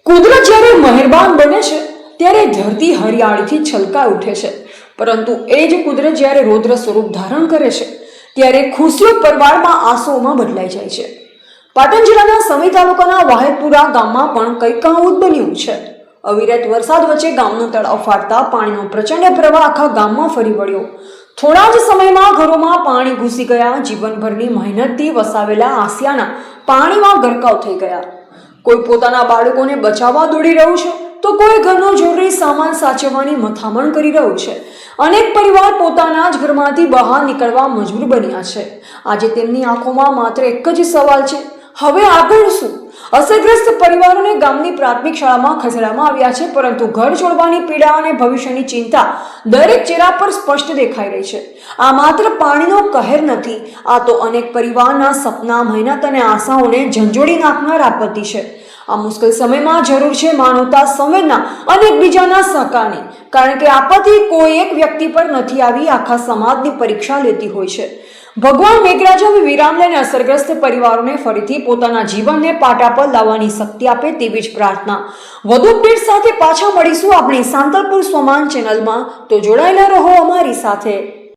કુદરત જ્યારે મહેરબાન બને છે ત્યારે ધરતી હરિયાળીથી છલકાઈ ઉઠે છે, પરંતુ એ જ કુદરત જ્યારે રૌદ્ર સ્વરૂપ ધારણ કરે છે ત્યારે ખુશીઓ પરવાળમાં આંસુઓમાં બદલાઈ જાય છે. પાટણ જિલ્લાના સમી તાલુકાના વાહેપુરા ગામમાં પણ કંઈક આવું બન્યું છે. અવિરત વરસાદ વચ્ચે ગામનું તળાવ ફાટતા પાણીનો પ્રચંડ પ્રવાહ આખા ગામમાં ફરી વળ્યો. થોડા જ સમયમાં ઘરોમાં પાણી ઘૂસી ગયા. જીવનભરની મહેનતથી વસાવેલા આસિયાના પાણીમાં ગરકાવ થઈ ગયા. કોઈ પોતાના બાળકોને બચાવવા દોડી રહ્યું છે, તો કોઈ ઘરનો જરૂરી સામાન સાચવવાની મથામણ કરી રહ્યું છે. અનેક પરિવાર પોતાના જ ઘરમાંથી બહાર નીકળવા મજબૂર બન્યા છે. આજે તેમની આંખોમાં માત્ર એક જ સવાલ છે, હવે આગળ શું? અસરગ્રસ્ત પરિવારોને ગામની પ્રાથમિક શાળામાં ખસેડવામાં આવ્યા છે, પરંતુ ઘર છોડવાની પીડા અને ભવિષ્યની ચિંતા દરેક ચહેરા પર સ્પષ્ટ દેખાઈ રહી છે. આ માત્ર પાણીનો કહેર નથી, આ તો અનેક પરિવારના સપના, મહેનત અને આશાઓને ઝંઝોડી નાખનાર આપત્તિ છે. આ મુશ્કેલ સમયમાં જરૂર છે માનવતા, સંવેદના અને એકબીજાના સહકારની, કારણ કે આપત્તિ કોઈ એક વ્યક્તિ પર નથી આવી, આખા સમાજની પરીક્ષા લેતી હોય છે. ભગવાન મેઘરાજા વિરામ લઈને અસરગ્રસ્ત પરિવારોને ફરીથી પોતાના જીવનને પાટા પર લાવવાની શક્તિ આપે તેવી જ પ્રાર્થના. વધુ અપડેટ સાથે પાછા મળીશું આપણી સાંતલપુર સ્વમાન ચેનલમાં, તો જોડાયેલા રહો અમારી સાથે.